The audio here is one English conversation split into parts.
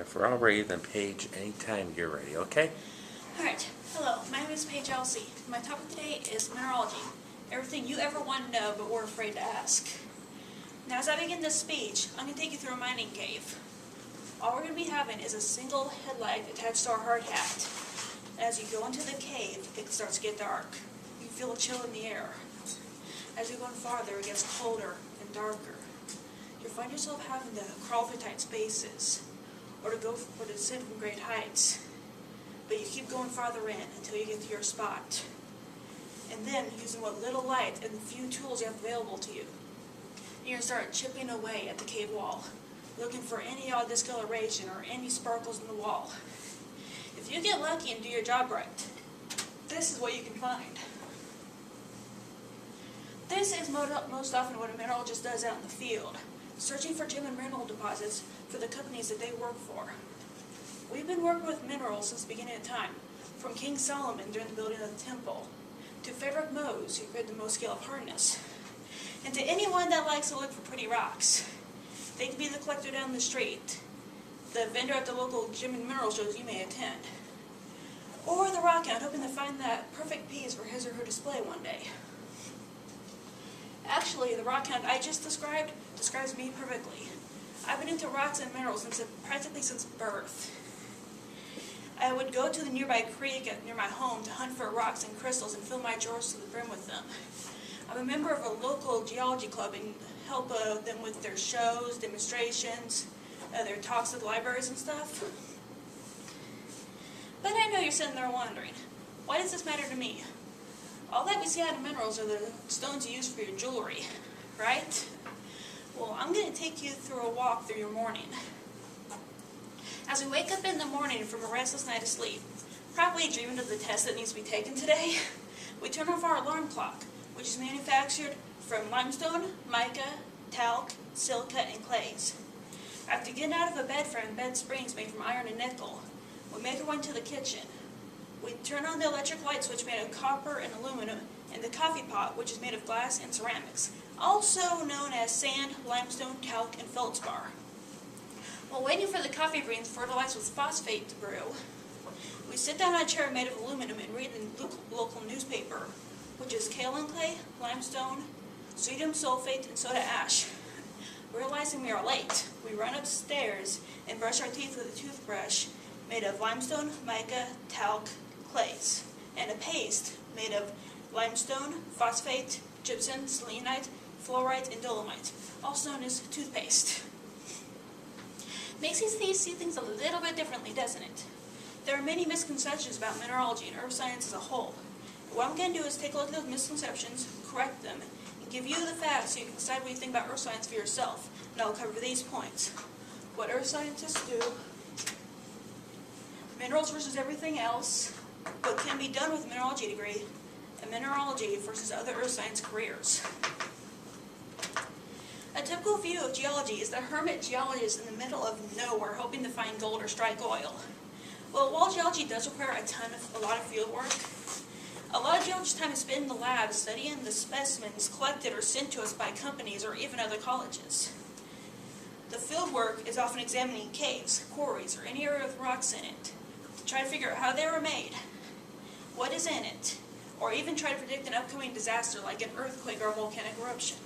If we're all ready, then Paige, anytime you're ready, okay? Alright, hello, my name is Paige Elsey. My topic today is mineralogy. Everything you ever want to know but were afraid to ask. Now as I begin this speech, I'm going to take you through a mining cave. All we're going to be having is a single headlight attached to our hard hat. As you go into the cave, it starts to get dark. You feel a chill in the air. As you go farther, it gets colder and darker. You find yourself having to crawl through tight spaces, or to descend from great heights. But you keep going farther in until you get to your spot. And then, using what little light and the few tools you have available to you, you're going to start chipping away at the cave wall, looking for any odd discoloration or any sparkles in the wall. If you get lucky and do your job right, this is what you can find. This is most often what a mineralogist does out in the field, searching for gem and mineral deposits for the companies that they work for. We've been working with minerals since the beginning of time, from King Solomon during the building of the temple, to Frederick Mose, who created the Mohs scale of hardness, and to anyone that likes to look for pretty rocks. They could be the collector down the street, the vendor at the local gem and mineral shows you may attend, or the rock hound hoping to find that perfect piece for his or her display one day. Actually, the rock hound I just described describes me perfectly. I've been into rocks and minerals practically since birth. I would go to the nearby creek near my home to hunt for rocks and crystals and fill my drawers to the brim with them. I'm a member of a local geology club and help them with their shows, demonstrations, their talks at the libraries and stuff. But I know you're sitting there wondering, why does this matter to me? All that we see out of minerals are the stones you use for your jewelry, right? Well, I'm going to take you through a walk through your morning. As we wake up in the morning from a restless night of sleep, probably dreaming of the test that needs to be taken today, we turn off our alarm clock, which is manufactured from limestone, mica, talc, silica, and clays. After getting out of a bed frame, bed springs made from iron and nickel, we make our way to the kitchen. We turn on the electric light switch made of copper and aluminum, and the coffee pot, which is made of glass and ceramics, also known as sand, limestone, talc, and feldspar. While waiting for the coffee beans fertilized with phosphate to brew, we sit down on a chair made of aluminum and read the local newspaper, which is kaolin clay, limestone, sodium sulfate, and soda ash. Realizing we are late, we run upstairs and brush our teeth with a toothbrush made of limestone, mica, talc, clays, and a paste made of limestone, phosphate, gypsum, selenite, fluorite, and dolomite, also known as toothpaste. Makes you see things a little bit differently, doesn't it? There are many misconceptions about mineralogy and earth science as a whole. What I'm going to do is take a look at those misconceptions, correct them, and give you the facts so you can decide what you think about earth science for yourself. And I'll cover these points. What earth scientists do, minerals versus everything else, what can be done with a mineralogy degree, and mineralogy versus other earth science careers. A typical view of geology is the hermit geologist in the middle of nowhere hoping to find gold or strike oil. Well, while geology does require a lot of field work, a lot of geologists' time is spent in the lab studying the specimens collected or sent to us by companies or even other colleges. The field work is often examining caves, quarries, or any area with rocks in it, to try to figure out how they were made, what is in it, or even try to predict an upcoming disaster like an earthquake or a volcanic eruption.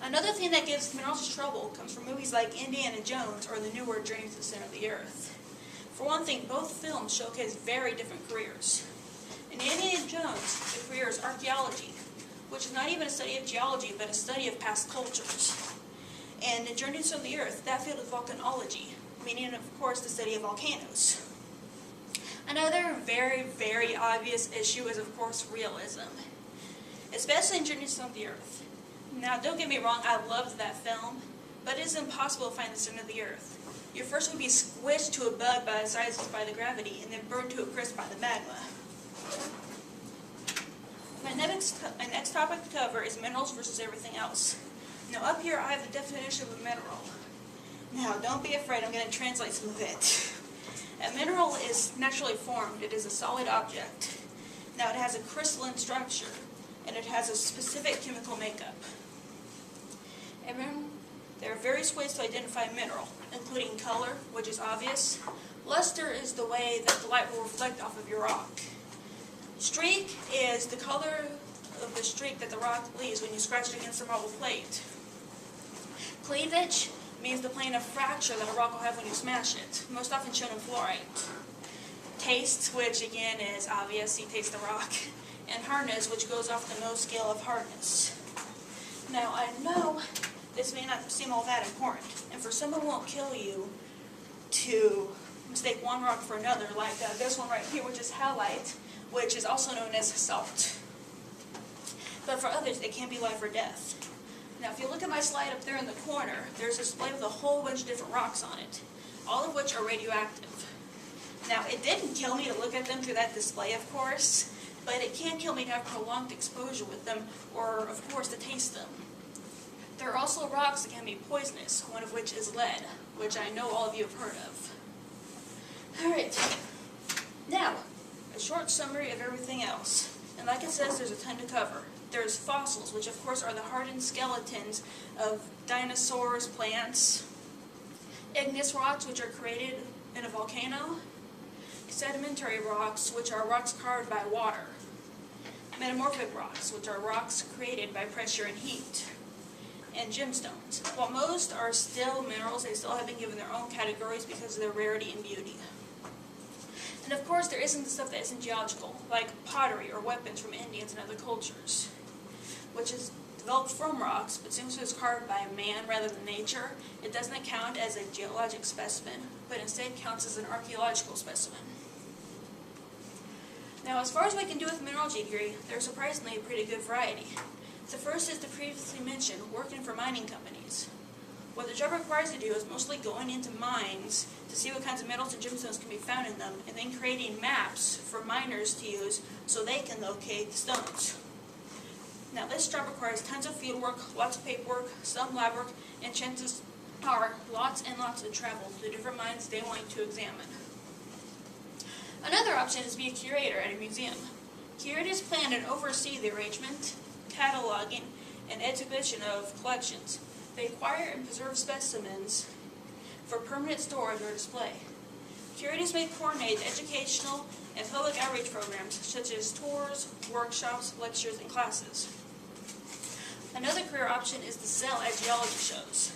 Another thing that gives mineralogists trouble comes from movies like Indiana Jones or the newer Journey to the Center of the Earth. For one thing, both films showcase very different careers. In Indiana Jones, the career is archaeology, which is not even a study of geology, but a study of past cultures. And in Journey to the Center of the Earth, that field is volcanology, meaning, of course, the study of volcanoes. Another very, very obvious issue is, of course, realism, especially in Journey to the Center of the Earth. Now, don't get me wrong, I loved that film, but it is impossible to find the center of the Earth. You first would be squished to a bug by the size by the gravity, and then burned to a crisp by the magma. My next topic to cover is minerals versus everything else. Now, up here I have the definition of a mineral. Now, don't be afraid, I'm going to translate some of it. A mineral is naturally formed. It is a solid object. Now, it has a crystalline structure, and it has a specific chemical makeup. There are various ways to identify a mineral, including color, which is obvious. Luster is the way that the light will reflect off of your rock. Streak is the color of the streak that the rock leaves when you scratch it against the marble plate. Cleavage means the plane of fracture that a rock will have when you smash it, most often shown in fluorite. Taste, which again is obvious, you taste the rock. And hardness, which goes off the Mohs scale of hardness. Now, I know this may not seem all that important, and for some it won't kill you to mistake one rock for another, like this one right here, which is halite, which is also known as salt. But for others, it can be life or death. Now, if you look at my slide up there in the corner, there's a display with a whole bunch of different rocks on it, all of which are radioactive. Now, it didn't kill me to look at them through that display, of course, but it can kill me to have prolonged exposure with them, or, of course, to taste them. There are also rocks that can be poisonous, one of which is lead, which I know all of you have heard of. Alright, now, a short summary of everything else. And like it says, there's a ton to cover. There's fossils, which of course are the hardened skeletons of dinosaurs, plants. Igneous rocks, which are created in a volcano. Sedimentary rocks, which are rocks carved by water. Metamorphic rocks, which are rocks created by pressure and heat. And gemstones. While most are still minerals, they still have been given their own categories because of their rarity and beauty. And of course, there isn't the stuff that isn't geological, like pottery or weapons from Indians and other cultures, which is developed from rocks, but since it was carved by man rather than nature, it doesn't count as a geologic specimen, but instead counts as an archaeological specimen. Now, as far as we can do with a mineralogy degree, there's surprisingly a pretty good variety. The first is the previously mentioned, working for mining companies. What the job requires you to do is mostly going into mines to see what kinds of metals and gemstones can be found in them, and then creating maps for miners to use so they can locate the stones. Now, this job requires tons of field work, lots of paperwork, some lab work, and chances are lots and lots of travel to the different mines they want you to examine. Another option is to be a curator at a museum. Curators plan and oversee the arrangement, cataloging, and exhibition of collections. They acquire and preserve specimens for permanent storage or display. Curators may coordinate educational and public outreach programs such as tours, workshops, lectures, and classes. Another career option is to sell at geology shows.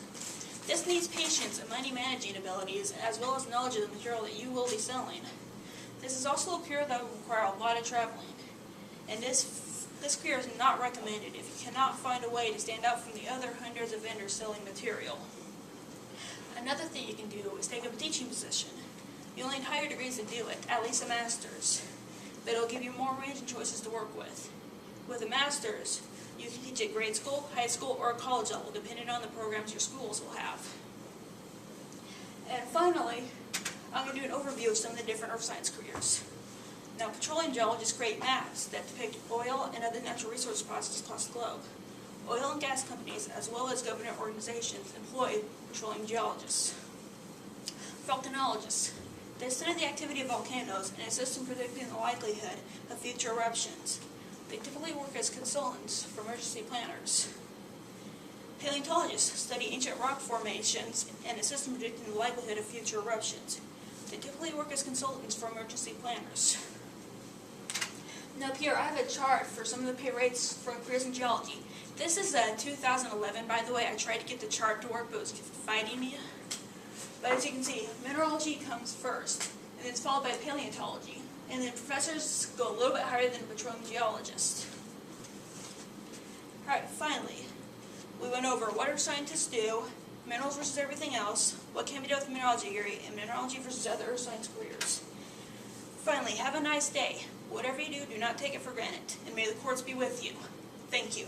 This needs patience and money managing abilities as well as knowledge of the material that you will be selling. This is also a career that will require a lot of traveling, and this career is not recommended if you cannot find a way to stand out from the other hundreds of vendors selling material. Another thing you can do is take up a teaching position. You only need higher degrees to do it, at least a master's, but it'll give you more range and choices to work with. With a master's, you can teach at grade school, high school, or college level, depending on the programs your schools will have. And finally, I'm going to do an overview of some of the different earth science careers. Now, petroleum geologists create maps that depict oil and other natural resource processes across the globe. Oil and gas companies, as well as government organizations, employ petroleum geologists. Volcanologists. They study the activity of volcanoes and assist in predicting the likelihood of future eruptions. They typically work as consultants for emergency planners. Paleontologists study ancient rock formations and assist in predicting the likelihood of future eruptions. They typically work as consultants for emergency planners. Now up here I have a chart for some of the pay rates for careers in geology. This is 2011, by the way. I tried to get the chart to work, but it was fighting me. But as you can see, mineralogy comes first, and it's followed by paleontology. And then professors go a little bit higher than a petroleum geologist. Alright, finally, we went over what earth scientists do, minerals versus everything else, what can be done with a mineralogy degree, and mineralogy versus other earth science careers. Finally, have a nice day. Whatever you do not take it for granted, and may the courts be with you. Thank you.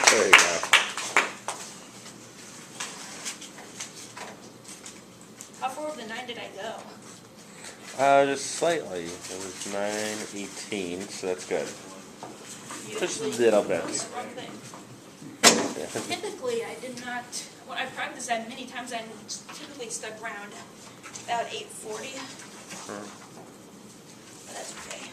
There you go. How far over the 9 did I go? Just slightly. It was 9:18, so that's good. Just a little bit. Wrong thing. Typically, I did not. When I practiced that many times, I typically stuck around about 8:40. But that's okay.